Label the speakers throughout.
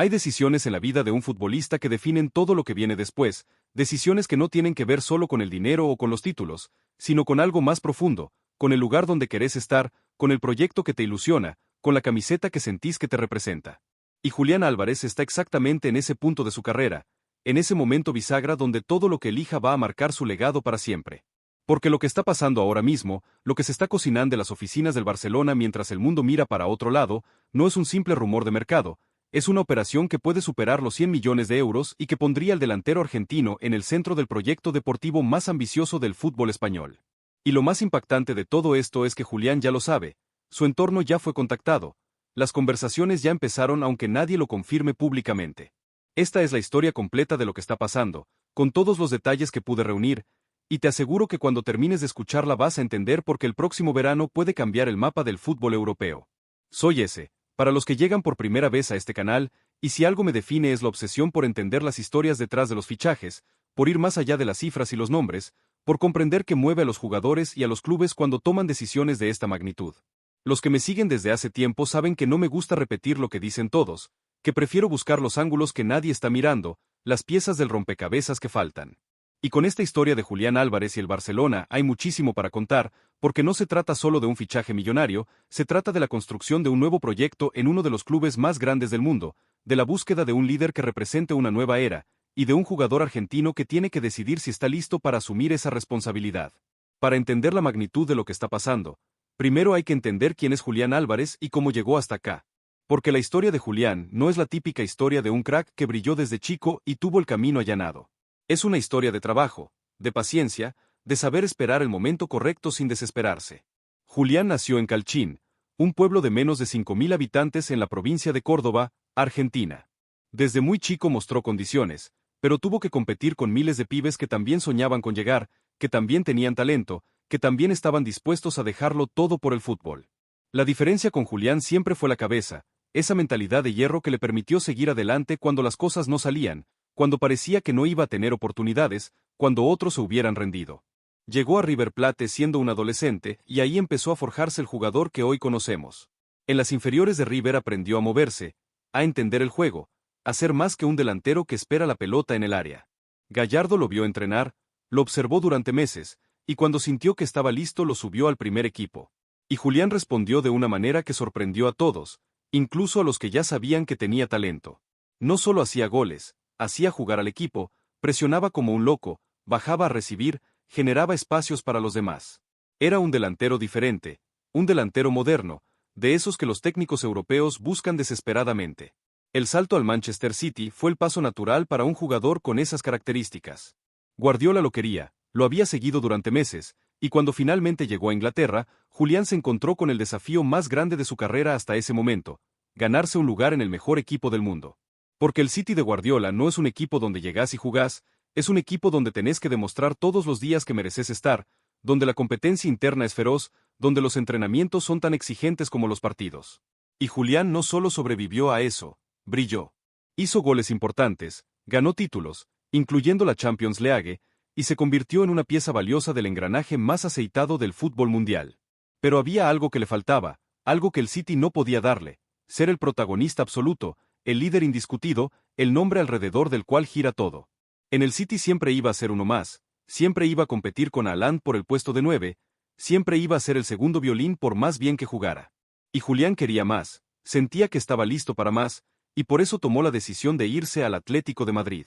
Speaker 1: Hay decisiones en la vida de un futbolista que definen todo lo que viene después, decisiones que no tienen que ver solo con el dinero o con los títulos, sino con algo más profundo, con el lugar donde querés estar, con el proyecto que te ilusiona, con la camiseta que sentís que te representa. Y Julián Álvarez está exactamente en ese punto de su carrera, en ese momento bisagra donde todo lo que elija va a marcar su legado para siempre. Porque lo que está pasando ahora mismo, lo que se está cocinando en las oficinas del Barcelona mientras el mundo mira para otro lado, no es un simple rumor de mercado, es una operación que puede superar los 100 millones de euros y que pondría al delantero argentino en el centro del proyecto deportivo más ambicioso del fútbol español. Y lo más impactante de todo esto es que Julián ya lo sabe, su entorno ya fue contactado, las conversaciones ya empezaron aunque nadie lo confirme públicamente. Esta es la historia completa de lo que está pasando, con todos los detalles que pude reunir, y te aseguro que cuando termines de escucharla vas a entender por qué el próximo verano puede cambiar el mapa del fútbol europeo. Soy ese, para los que llegan por primera vez a este canal, y si algo me define es la obsesión por entender las historias detrás de los fichajes, por ir más allá de las cifras y los nombres, por comprender qué mueve a los jugadores y a los clubes cuando toman decisiones de esta magnitud. Los que me siguen desde hace tiempo saben que no me gusta repetir lo que dicen todos, que prefiero buscar los ángulos que nadie está mirando, las piezas del rompecabezas que faltan. Y con esta historia de Julián Álvarez y el Barcelona hay muchísimo para contar, porque no se trata solo de un fichaje millonario, se trata de la construcción de un nuevo proyecto en uno de los clubes más grandes del mundo, de la búsqueda de un líder que represente una nueva era, y de un jugador argentino que tiene que decidir si está listo para asumir esa responsabilidad. Para entender la magnitud de lo que está pasando, primero hay que entender quién es Julián Álvarez y cómo llegó hasta acá. Porque la historia de Julián no es la típica historia de un crack que brilló desde chico y tuvo el camino allanado. Es una historia de trabajo, de paciencia, de saber esperar el momento correcto sin desesperarse. Julián nació en Calchín, un pueblo de menos de 5.000 habitantes en la provincia de Córdoba, Argentina. Desde muy chico mostró condiciones, pero tuvo que competir con miles de pibes que también soñaban con llegar, que también tenían talento, que también estaban dispuestos a dejarlo todo por el fútbol. La diferencia con Julián siempre fue la cabeza, esa mentalidad de hierro que le permitió seguir adelante cuando las cosas no salían, cuando parecía que no iba a tener oportunidades, cuando otros se hubieran rendido. Llegó a River Plate siendo un adolescente y ahí empezó a forjarse el jugador que hoy conocemos. En las inferiores de River aprendió a moverse, a entender el juego, a ser más que un delantero que espera la pelota en el área. Gallardo lo vio entrenar, lo observó durante meses, y cuando sintió que estaba listo lo subió al primer equipo. Y Julián respondió de una manera que sorprendió a todos, incluso a los que ya sabían que tenía talento. No solo hacía goles, hacía jugar al equipo, presionaba como un loco, bajaba a recibir, generaba espacios para los demás. Era un delantero diferente, un delantero moderno, de esos que los técnicos europeos buscan desesperadamente. El salto al Manchester City fue el paso natural para un jugador con esas características. Guardiola lo quería, lo había seguido durante meses, y cuando finalmente llegó a Inglaterra, Julián se encontró con el desafío más grande de su carrera hasta ese momento, ganarse un lugar en el mejor equipo del mundo. Porque el City de Guardiola no es un equipo donde llegás y jugás, es un equipo donde tenés que demostrar todos los días que mereces estar, donde la competencia interna es feroz, donde los entrenamientos son tan exigentes como los partidos. Y Julián no solo sobrevivió a eso, brilló. Hizo goles importantes, ganó títulos, incluyendo la Champions League, y se convirtió en una pieza valiosa del engranaje más aceitado del fútbol mundial. Pero había algo que le faltaba, algo que el City no podía darle, ser el protagonista absoluto, el líder indiscutido, el nombre alrededor del cual gira todo. En el City siempre iba a ser uno más, siempre iba a competir con Haaland por el puesto de 9, siempre iba a ser el segundo violín por más bien que jugara. Y Julián quería más, sentía que estaba listo para más, y por eso tomó la decisión de irse al Atlético de Madrid.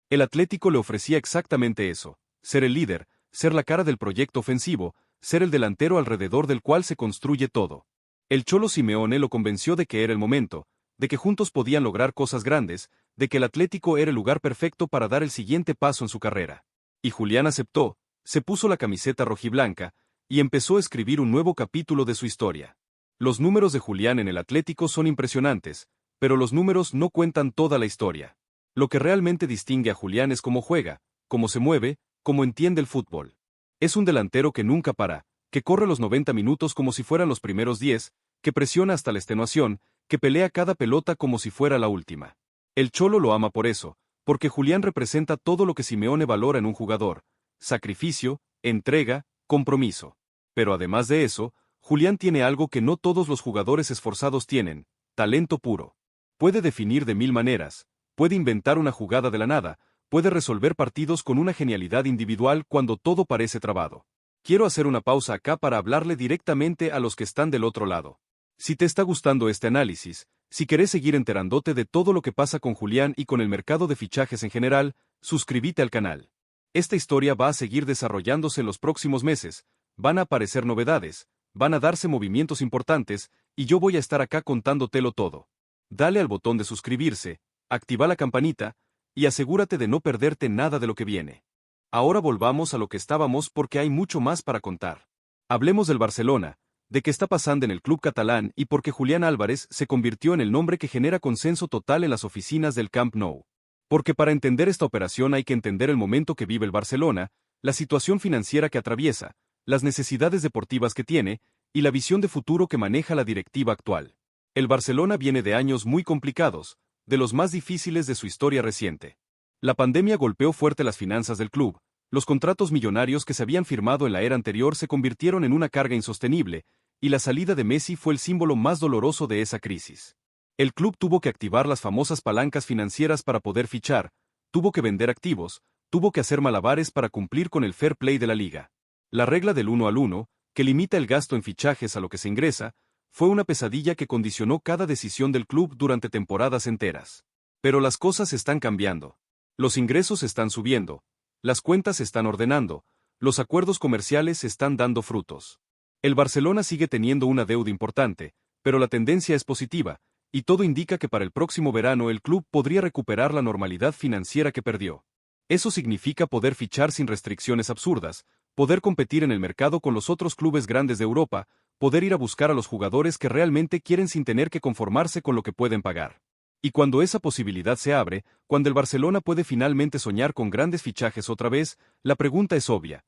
Speaker 1: El Atlético le ofrecía exactamente eso, ser el líder, ser la cara del proyecto ofensivo, ser el delantero alrededor del cual se construye todo. El Cholo Simeone lo convenció de que era el momento, de que juntos podían lograr cosas grandes, de que el Atlético era el lugar perfecto para dar el siguiente paso en su carrera. Y Julián aceptó, se puso la camiseta rojiblanca, y empezó a escribir un nuevo capítulo de su historia. Los números de Julián en el Atlético son impresionantes, pero los números no cuentan toda la historia. Lo que realmente distingue a Julián es cómo juega, cómo se mueve, cómo entiende el fútbol. Es un delantero que nunca para, que corre los 90 minutos como si fueran los primeros 10, que presiona hasta la extenuación, que pelea cada pelota como si fuera la última. El Cholo lo ama por eso, porque Julián representa todo lo que Simeone valora en un jugador: sacrificio, entrega, compromiso. Pero además de eso, Julián tiene algo que no todos los jugadores esforzados tienen: talento puro. Puede definir de mil maneras, puede inventar una jugada de la nada, puede resolver partidos con una genialidad individual cuando todo parece trabado. Quiero hacer una pausa acá para hablarle directamente a los que están del otro lado. Si te está gustando este análisis, si querés seguir enterándote de todo lo que pasa con Julián y con el mercado de fichajes en general, suscríbete al canal. Esta historia va a seguir desarrollándose en los próximos meses, van a aparecer novedades, van a darse movimientos importantes, y yo voy a estar acá contándotelo todo. Dale al botón de suscribirse, activa la campanita, y asegúrate de no perderte nada de lo que viene. Ahora volvamos a lo que estábamos porque hay mucho más para contar. Hablemos del Barcelona, de qué está pasando en el club catalán y por qué Julián Álvarez se convirtió en el nombre que genera consenso total en las oficinas del Camp Nou. Porque para entender esta operación hay que entender el momento que vive el Barcelona, la situación financiera que atraviesa, las necesidades deportivas que tiene, y la visión de futuro que maneja la directiva actual. El Barcelona viene de años muy complicados, de los más difíciles de su historia reciente. La pandemia golpeó fuerte las finanzas del club, los contratos millonarios que se habían firmado en la era anterior se convirtieron en una carga insostenible, y la salida de Messi fue el símbolo más doloroso de esa crisis. El club tuvo que activar las famosas palancas financieras para poder fichar, tuvo que vender activos, tuvo que hacer malabares para cumplir con el fair play de la liga. La regla del 1 al 1, que limita el gasto en fichajes a lo que se ingresa, fue una pesadilla que condicionó cada decisión del club durante temporadas enteras. Pero las cosas están cambiando. Los ingresos están subiendo, las cuentas se están ordenando, los acuerdos comerciales están dando frutos. El Barcelona sigue teniendo una deuda importante, pero la tendencia es positiva, y todo indica que para el próximo verano el club podría recuperar la normalidad financiera que perdió. Eso significa poder fichar sin restricciones absurdas, poder competir en el mercado con los otros clubes grandes de Europa, poder ir a buscar a los jugadores que realmente quieren sin tener que conformarse con lo que pueden pagar. Y cuando esa posibilidad se abre, cuando el Barcelona puede finalmente soñar con grandes fichajes otra vez, la pregunta es obvia.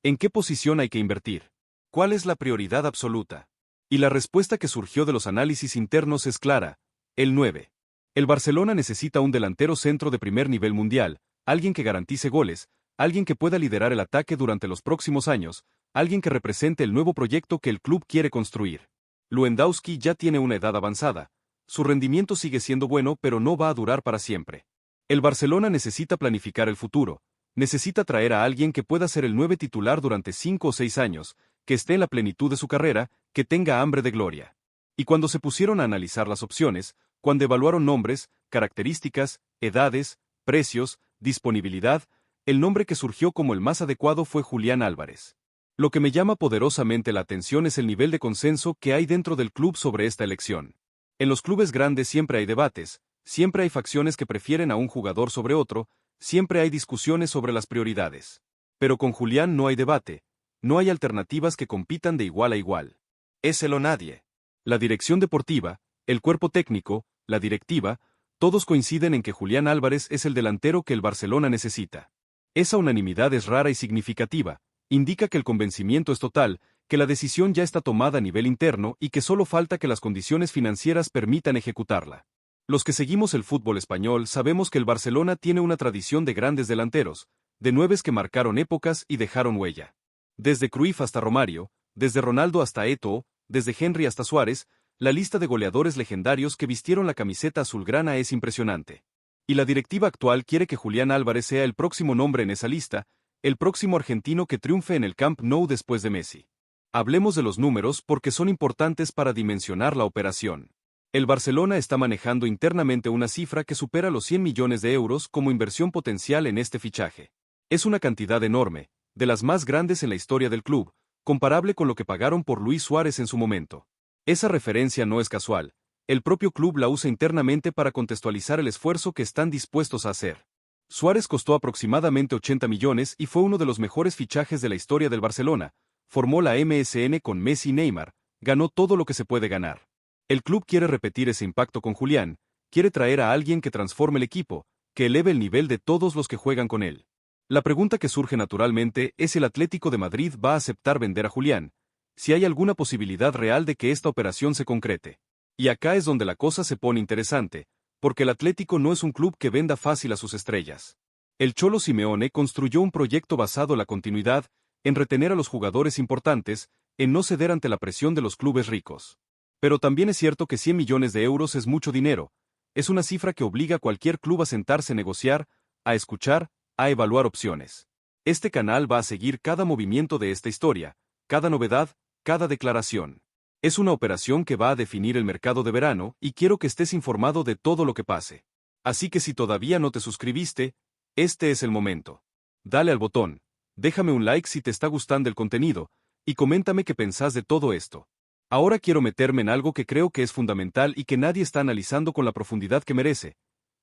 Speaker 1: ¿En qué posición hay que invertir? ¿Cuál es la prioridad absoluta? Y la respuesta que surgió de los análisis internos es clara: el 9. El Barcelona necesita un delantero centro de primer nivel mundial, alguien que garantice goles, alguien que pueda liderar el ataque durante los próximos años, alguien que represente el nuevo proyecto que el club quiere construir. Lewandowski ya tiene una edad avanzada. Su rendimiento sigue siendo bueno, pero no va a durar para siempre. El Barcelona necesita planificar el futuro, necesita traer a alguien que pueda ser el 9 titular durante 5 o 6 años, que esté en la plenitud de su carrera, que tenga hambre de gloria. Y cuando se pusieron a analizar las opciones, cuando evaluaron nombres, características, edades, precios, disponibilidad, el nombre que surgió como el más adecuado fue Julián Álvarez. Lo que me llama poderosamente la atención es el nivel de consenso que hay dentro del club sobre esta elección. En los clubes grandes siempre hay debates, siempre hay facciones que prefieren a un jugador sobre otro, siempre hay discusiones sobre las prioridades. Pero con Julián no hay debate, no hay alternativas que compitan de igual a igual. Es él o nadie. La dirección deportiva, el cuerpo técnico, la directiva, todos coinciden en que Julián Álvarez es el delantero que el Barcelona necesita. Esa unanimidad es rara y significativa, indica que el convencimiento es total, que la decisión ya está tomada a nivel interno y que solo falta que las condiciones financieras permitan ejecutarla. Los que seguimos el fútbol español sabemos que el Barcelona tiene una tradición de grandes delanteros, de nueves que marcaron épocas y dejaron huella. Desde Cruyff hasta Romario, desde Ronaldo hasta Eto'o, desde Henry hasta Suárez, la lista de goleadores legendarios que vistieron la camiseta azulgrana es impresionante. Y la directiva actual quiere que Julián Álvarez sea el próximo nombre en esa lista, el próximo argentino que triunfe en el Camp Nou después de Messi. Hablemos de los números porque son importantes para dimensionar la operación. El Barcelona está manejando internamente una cifra que supera los 100 millones de euros como inversión potencial en este fichaje. Es una cantidad enorme, de las más grandes en la historia del club, comparable con lo que pagaron por Luis Suárez en su momento. Esa referencia no es casual, el propio club la usa internamente para contextualizar el esfuerzo que están dispuestos a hacer. Suárez costó aproximadamente 80 millones y fue uno de los mejores fichajes de la historia del Barcelona. Formó la MSN con Messi y Neymar, ganó todo lo que se puede ganar. El club quiere repetir ese impacto con Julián, quiere traer a alguien que transforme el equipo, que eleve el nivel de todos los que juegan con él. La pregunta que surge naturalmente es si el Atlético de Madrid va a aceptar vender a Julián, si hay alguna posibilidad real de que esta operación se concrete. Y acá es donde la cosa se pone interesante, porque el Atlético no es un club que venda fácil a sus estrellas. El Cholo Simeone construyó un proyecto basado en la continuidad, en retener a los jugadores importantes, en no ceder ante la presión de los clubes ricos. Pero también es cierto que 100 millones de euros es mucho dinero, Es una cifra que obliga a cualquier club a sentarse a negociar, a escuchar, a evaluar opciones. Este canal va a seguir cada movimiento de esta historia, cada novedad, cada declaración. Es una operación que va a definir el mercado de verano y quiero que estés informado de todo lo que pase. Así que si todavía no te suscribiste, este es el momento. Dale al botón, déjame un like si te está gustando el contenido, y coméntame qué pensás de todo esto. Ahora quiero meterme en algo que creo que es fundamental y que nadie está analizando con la profundidad que merece.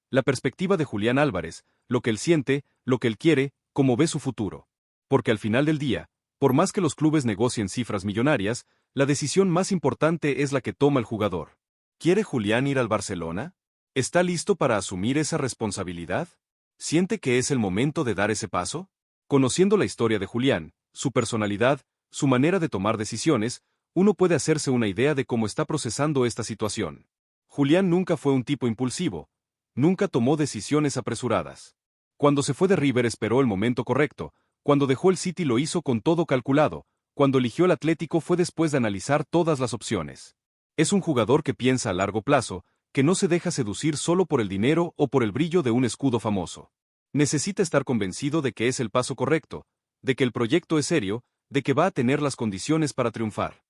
Speaker 1: La perspectiva de Julián Álvarez, lo que él siente, lo que él quiere, cómo ve su futuro. Porque al final del día, por más que los clubes negocien cifras millonarias, la decisión más importante es la que toma el jugador. ¿Quiere Julián ir al Barcelona? ¿Está listo para asumir esa responsabilidad? ¿Siente que es el momento de dar ese paso? Conociendo la historia de Julián, su personalidad, su manera de tomar decisiones, uno puede hacerse una idea de cómo está procesando esta situación. Julián nunca fue un tipo impulsivo, nunca tomó decisiones apresuradas. Cuando se fue de River esperó el momento correcto, cuando dejó el City lo hizo con todo calculado, cuando eligió el Atlético fue después de analizar todas las opciones. Es un jugador que piensa a largo plazo, que no se deja seducir solo por el dinero o por el brillo de un escudo famoso. Necesita estar convencido de que es el paso correcto, de que el proyecto es serio, de que va a tener las condiciones para triunfar.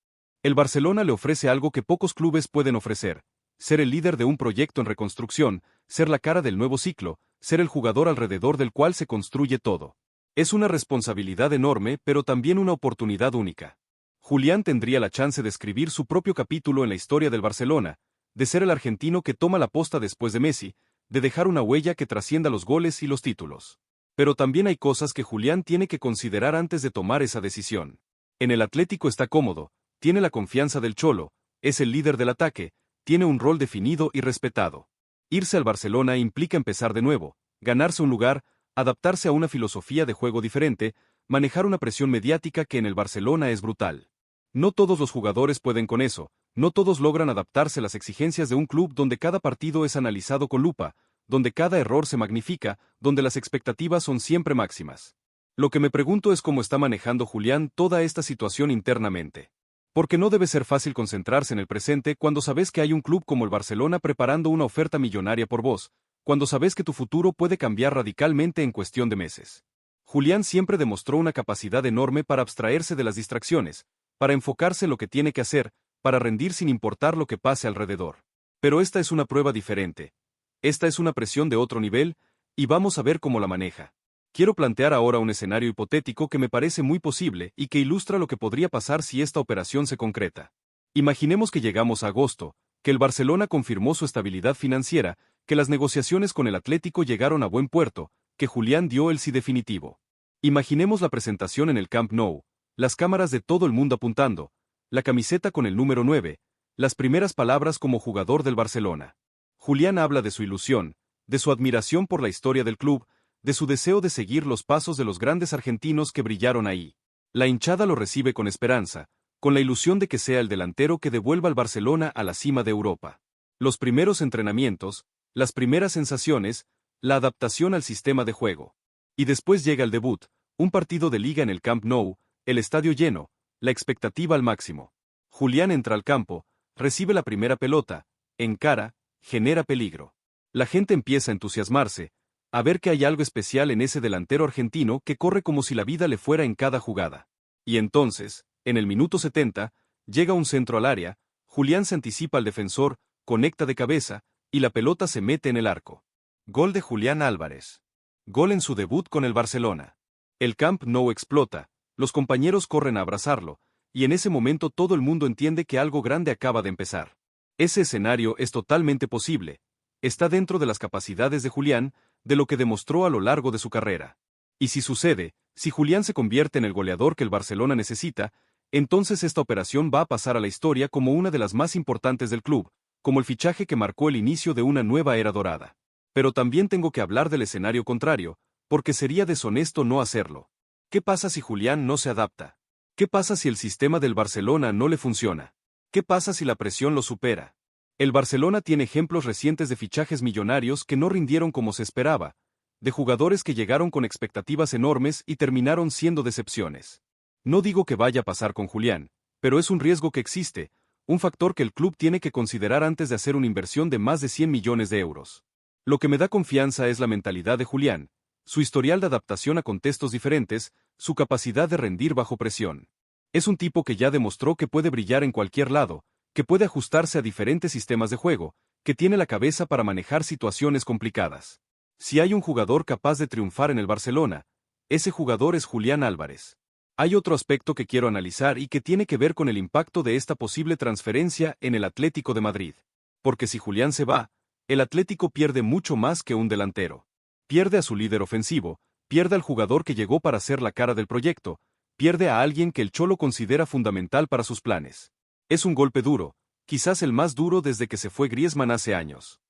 Speaker 1: El Barcelona le ofrece algo que pocos clubes pueden ofrecer: ser el líder de un proyecto en reconstrucción, ser la cara del nuevo ciclo, ser el jugador alrededor del cual se construye todo. Es una responsabilidad enorme, pero también una oportunidad única. Julián tendría la chance de escribir su propio capítulo en la historia del Barcelona, de ser el argentino que toma la posta después de Messi, de dejar una huella que trascienda los goles y los títulos. Pero también hay cosas que Julián tiene que considerar antes de tomar esa decisión. En el Atlético está cómodo, tiene la confianza del Cholo, es el líder del ataque, tiene un rol definido y respetado. Irse al Barcelona implica empezar de nuevo, ganarse un lugar, adaptarse a una filosofía de juego diferente, manejar una presión mediática que en el Barcelona es brutal. No todos los jugadores pueden con eso, no todos logran adaptarse a las exigencias de un club donde cada partido es analizado con lupa, donde cada error se magnifica, donde las expectativas son siempre máximas. Lo que me pregunto es cómo está manejando Julián toda esta situación internamente. Porque no debe ser fácil concentrarse en el presente cuando sabes que hay un club como el Barcelona preparando una oferta millonaria por vos, cuando sabes que tu futuro puede cambiar radicalmente en cuestión de meses. Julián siempre demostró una capacidad enorme para abstraerse de las distracciones, para enfocarse en lo que tiene que hacer, para rendir sin importar lo que pase alrededor. Pero esta es una prueba diferente. Esta es una presión de otro nivel, y vamos a ver cómo la maneja. Quiero plantear ahora un escenario hipotético que me parece muy posible y que ilustra lo que podría pasar si esta operación se concreta. Imaginemos que llegamos a agosto, que el Barcelona confirmó su estabilidad financiera, que las negociaciones con el Atlético llegaron a buen puerto, que Julián dio el sí definitivo. Imaginemos la presentación en el Camp Nou, las cámaras de todo el mundo apuntando, la camiseta con el número 9, las primeras palabras como jugador del Barcelona. Julián habla de su ilusión, de su admiración por la historia del club, de su deseo de seguir los pasos de los grandes argentinos que brillaron ahí. La hinchada lo recibe con esperanza, con la ilusión de que sea el delantero que devuelva al Barcelona a la cima de Europa. Los primeros entrenamientos, las primeras sensaciones, la adaptación al sistema de juego. Y después llega el debut, un partido de liga en el Camp Nou, el estadio lleno, la expectativa al máximo. Julián entra al campo, recibe la primera pelota, encara, genera peligro. La gente empieza a entusiasmarse, a ver que hay algo especial en ese delantero argentino que corre como si la vida le fuera en cada jugada. Y entonces, en el minuto 70, llega un centro al área, Julián se anticipa al defensor, conecta de cabeza, y la pelota se mete en el arco. Gol de Julián Álvarez. Gol en su debut con el Barcelona. El Camp Nou explota, los compañeros corren a abrazarlo, y en ese momento todo el mundo entiende que algo grande acaba de empezar. Ese escenario es totalmente posible, está dentro de las capacidades de Julián, de lo que demostró a lo largo de su carrera. Y si sucede, si Julián se convierte en el goleador que el Barcelona necesita, entonces esta operación va a pasar a la historia como una de las más importantes del club, como el fichaje que marcó el inicio de una nueva era dorada. Pero también tengo que hablar del escenario contrario, porque sería deshonesto no hacerlo. ¿Qué pasa si Julián no se adapta? ¿Qué pasa si el sistema del Barcelona no le funciona? ¿Qué pasa si la presión lo supera? El Barcelona tiene ejemplos recientes de fichajes millonarios que no rindieron como se esperaba, de jugadores que llegaron con expectativas enormes y terminaron siendo decepciones. No digo que vaya a pasar con Julián, pero es un riesgo que existe, un factor que el club tiene que considerar antes de hacer una inversión de más de 100 millones de euros. Lo que me da confianza es la mentalidad de Julián, su historial de adaptación a contextos diferentes, su capacidad de rendir bajo presión. Es un tipo que ya demostró que puede brillar en cualquier lado, que puede ajustarse a diferentes sistemas de juego, que tiene la cabeza para manejar situaciones complicadas. Si hay un jugador capaz de triunfar en el Barcelona, ese jugador es Julián Álvarez. Hay otro aspecto que quiero analizar y que tiene que ver con el impacto de esta posible transferencia en el Atlético de Madrid. Porque si Julián se va, el Atlético pierde mucho más que un delantero. Pierde a su líder ofensivo, pierde al jugador que llegó para ser la cara del proyecto, pierde a alguien que el Cholo considera fundamental para sus planes. Es un golpe duro, quizás el más duro desde que se fue Griezmann hace años.